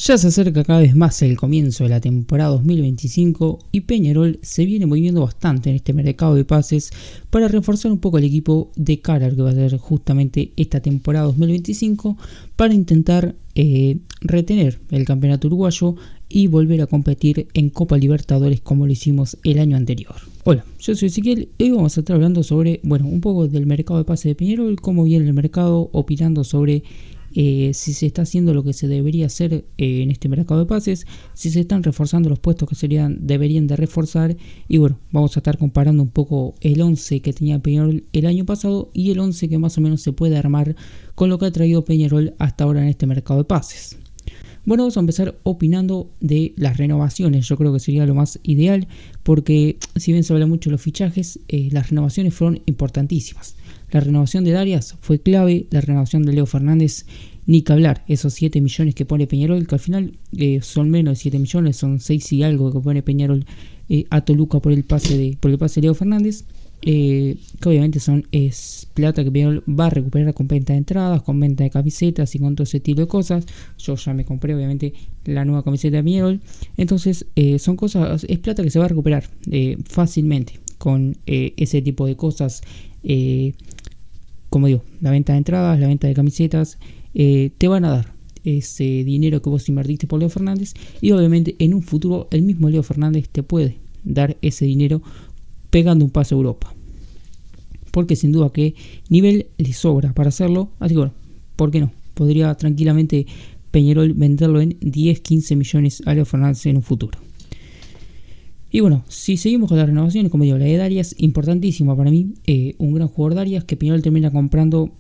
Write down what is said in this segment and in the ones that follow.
Ya se acerca cada vez más el comienzo de la temporada 2025 y Peñarol se viene moviendo bastante en este mercado de pases para reforzar un poco el equipo de cara a lo que va a ser justamente esta temporada 2025 para intentar retener el campeonato uruguayo y volver a competir en Copa Libertadores como lo hicimos el año anterior. Hola, yo soy Ezequiel y hoy vamos a estar hablando sobre, un poco del mercado de pases de Peñarol, cómo viene el mercado, opinando sobre si se está haciendo lo que se debería hacer en este mercado de pases, si se están reforzando los puestos que deberían de reforzar, y vamos a estar comparando un poco el 11 que tenía Peñarol el año pasado y el 11 que más o menos se puede armar con lo que ha traído Peñarol hasta ahora en este mercado de pases. Vamos a empezar opinando de las renovaciones. Yo creo que sería lo más ideal porque si bien se habla mucho de los fichajes, las renovaciones fueron importantísimas. La renovación de Darias fue clave, la renovación de Leo Fernández ni que hablar. Esos 7 millones que pone Peñarol, que al final son menos de 7 millones, son 6 y algo que pone Peñarol a Toluca por el pase de Leo Fernández. Que obviamente es plata que Peñarol va a recuperar con venta de entradas, con venta de camisetas y con todo ese tipo de cosas. Yo ya me compré obviamente la nueva camiseta de Peñarol. Entonces son cosas, es plata que se va a recuperar fácilmente con ese tipo de cosas. Como digo, la venta de entradas, la venta de camisetas, te van a dar ese dinero que vos invertiste por Leo Fernández, y obviamente en un futuro el mismo Leo Fernández te puede dar ese dinero pegando un pase a Europa, porque sin duda que nivel le sobra para hacerlo. Así que ¿por qué no? Podría tranquilamente Peñarol venderlo en 10-15 millones a Leo Fernández en un futuro. Y si seguimos con las renovaciones, como digo, la de Darias, importantísima para mí, un gran jugador Darias, que Peñarol termina comprando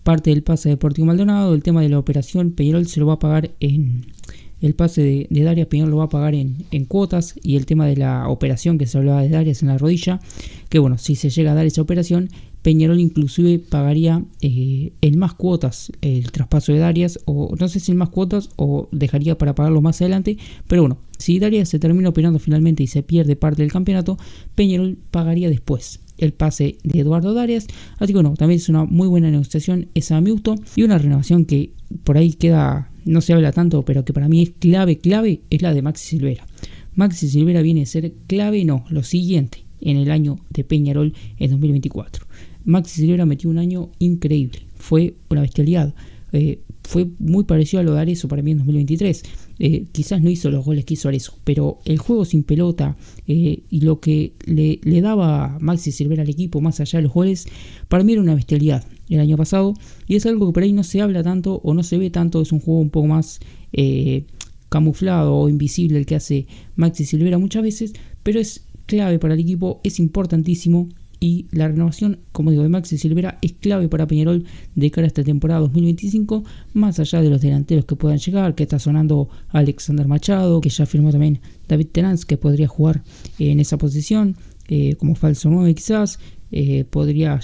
parte del pase de Deportivo Maldonado. El tema de la operación, Peñarol se lo va a pagar en el pase de Darias, Peñarol lo va a pagar en cuotas, y el tema de la operación que se hablaba de Darias en la rodilla, que si se llega a dar esa operación, Peñarol inclusive pagaría en más cuotas el traspaso de Darias, o no sé si en más cuotas o dejaría para pagarlo más adelante, pero si Darias se termina operando finalmente y se pierde parte del campeonato, Peñarol pagaría después el pase de Eduardo Darias. Así que también es una muy buena negociación esa, me gustó, y una renovación que por ahí queda, no se habla tanto, pero que para mí es clave, es la de Maxi Silvera. Maxi Silvera viene a ser clave, lo siguiente, en el año de Peñarol en 2024. Maxi Silvera metió un año increíble, fue una bestialidad. Fue muy parecido a lo de Arezzo para mí en 2023. Quizás no hizo los goles que hizo Arezzo, pero el juego sin pelota y lo que le daba Maxi Silvera al equipo, más allá de los goles, para mí era una bestialidad el año pasado, y es algo que por ahí no se habla tanto o no se ve tanto. Es un juego un poco más camuflado o invisible el que hace Maxi Silvera muchas veces, pero es clave para el equipo, es importantísimo. Y la renovación, como digo, de Maxi Silvera es clave para Peñarol de cara a esta temporada 2025, más allá de los delanteros que puedan llegar, que está sonando Alexander Machado, que ya firmó también David Teráns, que podría jugar en esa posición, como falso 9 quizás, podría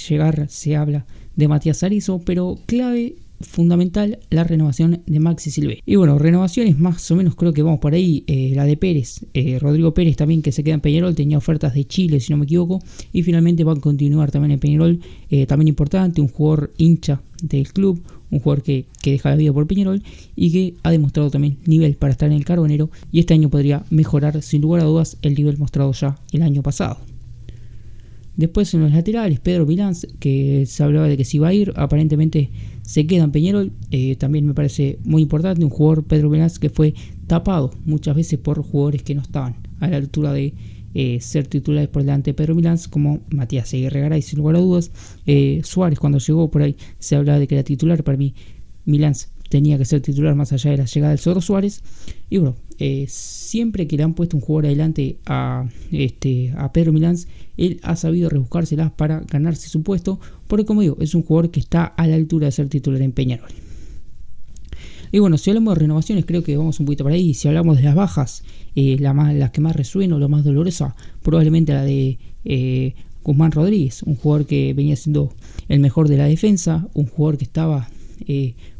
llegar, se habla de Matías Arizo, pero clave, fundamental, la renovación de Maxi Silvera. Y renovaciones más o menos creo que vamos por ahí. La de Pérez, Rodrigo Pérez también, que se queda en Peñarol, tenía ofertas de Chile si no me equivoco, y finalmente va a continuar también en Peñarol. También importante, un jugador hincha del club, un jugador que deja la vida por Peñarol y que ha demostrado también nivel para estar en el Carbonero, y este año podría mejorar sin lugar a dudas el nivel mostrado ya el año pasado. Después en los laterales, Pedro Milán, que se hablaba de que se iba a ir, aparentemente se queda en Peñarol. También me parece muy importante, un jugador, Pedro Milán, que fue tapado muchas veces por jugadores que no estaban a la altura de ser titulares por delante de Pedro Milán, como Matías Aguirre-Garay, sin lugar a dudas. Suárez, cuando llegó por ahí, se hablaba de que era titular. Para mí, Milán tenía que ser titular más allá de la llegada del Zorro Suárez. Y siempre que le han puesto un jugador adelante a Pedro Milán, él ha sabido rebuscárselas para ganarse su puesto, porque como digo, es un jugador que está a la altura de ser titular en Peñarol. Y si hablamos de renovaciones, creo que vamos un poquito por ahí. Si hablamos de las bajas, las que más resueno, lo más dolorosa, probablemente la de Guzmán Rodríguez, un jugador que venía siendo el mejor de la defensa, un jugador que estaba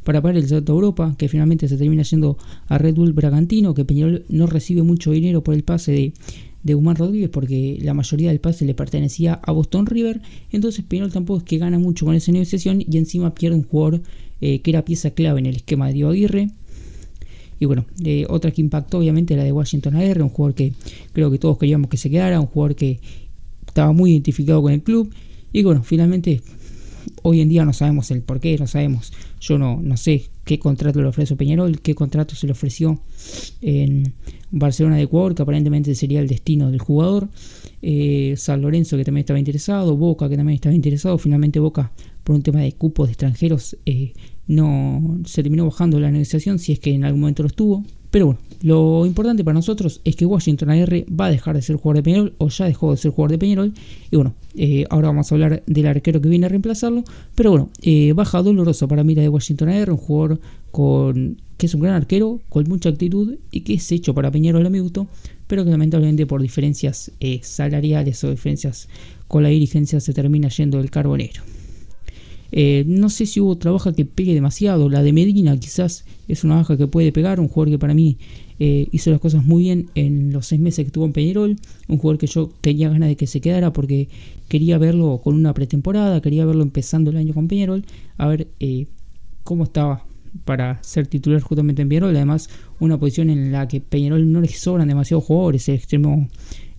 para pagar el salto a Europa, que finalmente se termina yendo a Red Bull Bragantino, que Peñarol no recibe mucho dinero por el pase de Guzmán Rodríguez, porque la mayoría del pase le pertenecía a Boston River. Entonces Peñarol tampoco es que gana mucho con esa negociación, y encima pierde un jugador que era pieza clave en el esquema de Diego Aguirre. Y bueno, otra que impactó obviamente la de Washington AR, un jugador que creo que todos queríamos que se quedara, un jugador que estaba muy identificado con el club. Y bueno, finalmente hoy en día no sabemos el por qué, no sabemos. Yo no sé qué contrato le ofreció Peñarol, qué contrato se le ofreció en Barcelona de Ecuador, que aparentemente sería el destino del jugador. San Lorenzo, que también estaba interesado, Boca, que también estaba interesado. Finalmente Boca, por un tema de cupos de extranjeros, no se terminó bajando la negociación, si es que en algún momento lo estuvo. Pero bueno, lo importante para nosotros es que Washington AR va a dejar de ser jugador de Peñarol, o ya dejó de ser jugador de Peñarol. Y bueno, ahora vamos a hablar del arquero que viene a reemplazarlo. Pero bueno, baja dolorosa para mí la de Washington AR, un jugador que es un gran arquero, con mucha actitud y que es hecho para Peñarol a mi gusto, pero que lamentablemente por diferencias salariales o diferencias con la dirigencia se termina yendo del Carbonero. No sé si hubo otra baja que pegue demasiado. La de Medina quizás es una baja que puede pegar. Un jugador que para mí hizo las cosas muy bien en los 6 meses que estuvo en Peñarol. Un jugador que yo tenía ganas de que se quedara porque quería verlo con una pretemporada, quería verlo empezando el año con Peñarol, a ver cómo estaba para ser titular justamente en Peñarol. Además, una posición en la que Peñarol no le sobran demasiados jugadores,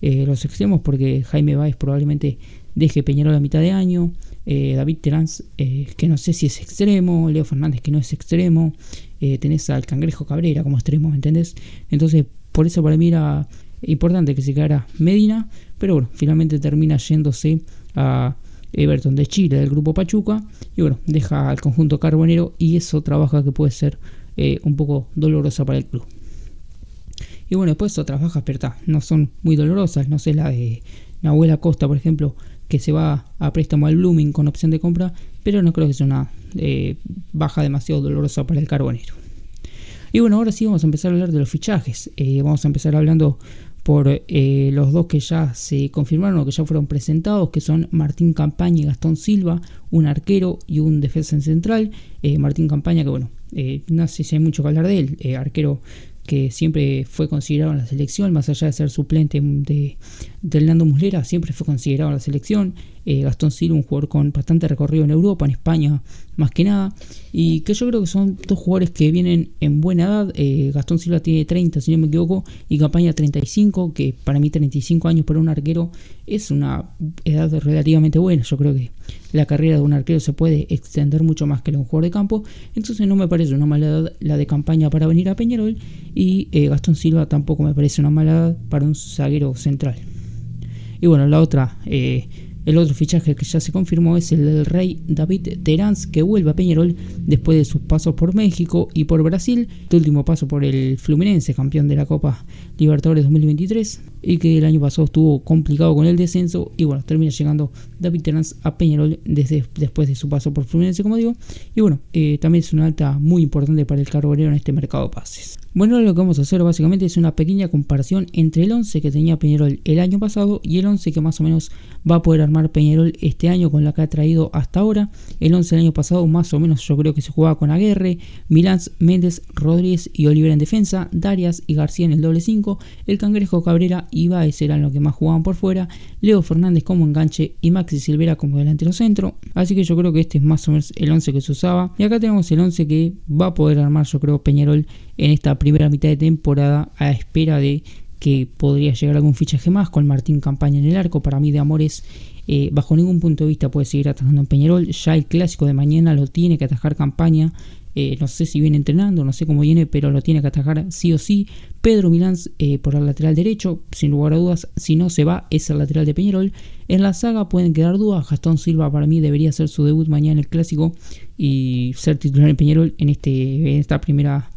los extremos, porque Jaime Báez probablemente deje Peñarol a mitad de año. David Terán, que no sé si es extremo, Leo Fernández, que no es extremo, tenés al Cangrejo Cabrera como extremo, ¿me entendés? Entonces, por eso para mí era importante que se quedara Medina, pero bueno, finalmente termina yéndose a Everton de Chile, del grupo Pachuca, y bueno, deja al conjunto carbonero, y eso trabaja que puede ser un poco dolorosa para el club. Y bueno, después otras bajas, pero no son muy dolorosas, no sé, la de Nahuel Acosta, por ejemplo, que se va a préstamo al Blooming con opción de compra, pero no creo que sea una baja demasiado dolorosa para el Carbonero. Y bueno, ahora sí vamos a empezar a hablar de los fichajes. Vamos a empezar hablando por los dos que ya se confirmaron o que ya fueron presentados, que son Martín Campaña y Gastón Silva, un arquero y un defensa en central. Martín Campaña, que bueno, no sé si hay mucho que hablar de él, arquero que siempre fue considerado en la selección, más allá de ser suplente de Hernando Muslera, siempre fue considerado en la selección. Gastón Silva, un jugador con bastante recorrido en Europa, en España más que nada, y que yo creo que son dos jugadores que vienen en buena edad. Gastón Silva tiene 30, si no me equivoco, y Campaña 35, que para mí 35 años para un arquero es una edad relativamente buena. Yo creo que la carrera de un arquero se puede extender mucho más que la de un jugador de campo, entonces no me parece una mala edad la de Campaña para venir a Peñarol, y Gastón Silva tampoco me parece una mala edad para un zaguero central. Y bueno, el otro fichaje que ya se confirmó es el del Rey David Terán, que vuelve a Peñarol después de sus pasos por México y por Brasil. Este último paso por el Fluminense, campeón de la Copa Libertadores 2023, y que el año pasado estuvo complicado con el descenso. Y bueno, termina llegando David Terán a Peñarol después de su paso por Fluminense, como digo. Y bueno, también es una alta muy importante para el Carbonero en este mercado de pases. Bueno, lo que vamos a hacer básicamente es una pequeña comparación entre el 11 que tenía Peñarol el año pasado y el 11 que más o menos va a poder armar Peñarol este año con la que ha traído hasta ahora. El 11 del año pasado más o menos yo creo que se jugaba con Aguerre, Milán, Méndez, Rodríguez y Olivera en defensa, Darias y García en el doble 5, el Cangrejo Cabrera y Báez eran los que más jugaban por fuera, Leo Fernández como enganche y Maxi Silvera como delantero centro. Así que yo creo que este es más o menos el 11 que se usaba. Y acá tenemos el 11 que va a poder armar yo creo Peñarol en esta primera mitad de temporada, a espera de que podría llegar algún fichaje más, con Martín Campaña en el arco. Para mí de Amores bajo ningún punto de vista puede seguir atajando en Peñarol. Ya el clásico de mañana lo tiene que atajar Campaña. No sé si viene entrenando, no sé cómo viene, pero lo tiene que atajar sí o sí. Pedro Milán por el lateral derecho, sin lugar a dudas, si no se va, es el lateral de Peñarol. En la saga pueden quedar dudas. Gastón Silva para mí debería hacer su debut mañana en el clásico y ser titular en Peñarol en esta primera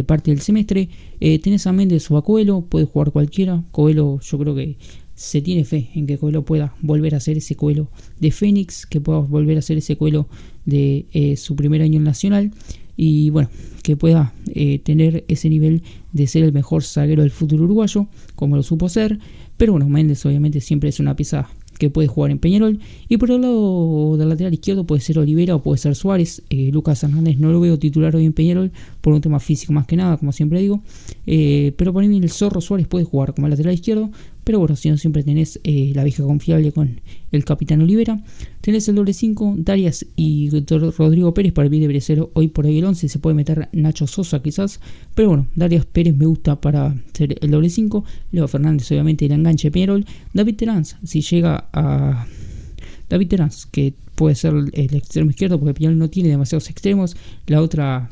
parte del semestre. Tenés a Méndez o a Coelho, puede jugar cualquiera. Coelho, yo creo que se tiene fe en que Coelho pueda volver a ser ese Coelho de Fénix, que pueda volver a ser ese Coelho de su primer año en Nacional, y bueno, que pueda tener ese nivel de ser el mejor zaguero del fútbol uruguayo, como lo supo ser. Pero bueno, Méndez obviamente siempre es una pieza que puede jugar en Peñarol. Y por el lado del lateral izquierdo puede ser Olivera o puede ser Suárez. Lucas Hernández no lo veo titular hoy en Peñarol por un tema físico más que nada, como siempre digo. Pero por mí el Zorro Suárez puede jugar como lateral izquierdo. pero bueno, si no, siempre tenés la vieja confiable con el capitán Olivera. Tenés el doble 5, Darias y Rodrigo Pérez. Para mí debería ser hoy por hoy el 11. Se puede meter Nacho Sosa quizás, pero bueno, Darias Pérez me gusta para ser el doble 5. Leo Fernández, obviamente, el enganche de Peñarol. David Terán, si llega a... David Terán, que puede ser el extremo izquierdo, porque Peñarol no tiene demasiados extremos. La otra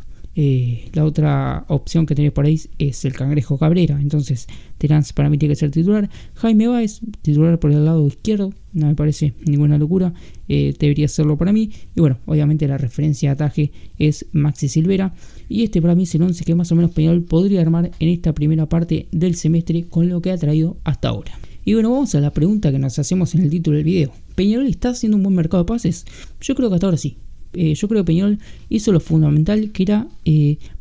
opción que tenés por ahí es el Cangrejo Cabrera. Entonces Terán para mí tiene que ser titular. Jaime Báez, titular por el lado izquierdo. No me parece ninguna locura. Debería serlo para mí. Y bueno, obviamente la referencia de ataque es Maxi Silvera. Y este para mí es el 11 que más o menos Peñarol podría armar en esta primera parte del semestre con lo que ha traído hasta ahora. Y bueno, vamos a la pregunta que nos hacemos en el título del video. ¿Peñarol está haciendo un buen mercado de pases? Yo creo que hasta ahora sí. Yo creo que Peñarol hizo lo fundamental, que era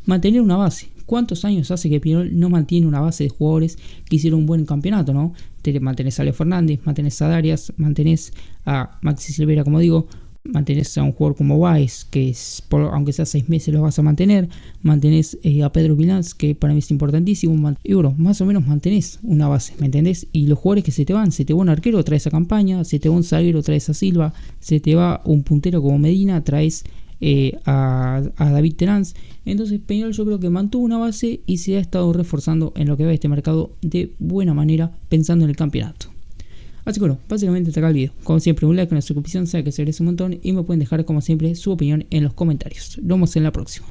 mantener una base. ¿Cuántos años hace que Peñarol no mantiene una base de jugadores que hicieron un buen campeonato, no? Mantenés a Leo Fernández, mantenés a Darias, mantenés a Maxi Silvera, como digo, mantenés a un jugador como Báez, que es, aunque sea 6 meses lo vas a mantener, mantenés a Pedro Vilán, que para mí es importantísimo, y bueno, más o menos mantenés una base, ¿me entendés? Y los jugadores que se te va un arquero, traes a Campaña, se te va un zaguero, traes a Silva, se te va un puntero como Medina, traes a David Terán. Entonces Peñarol yo creo que mantuvo una base y se ha estado reforzando en lo que va de este mercado de buena manera, pensando en el campeonato. Así que bueno, básicamente hasta acá el video. Como siempre, un like, una suscripción, sabe que se agradece un montón y me pueden dejar como siempre su opinión en los comentarios. Nos vemos en la próxima.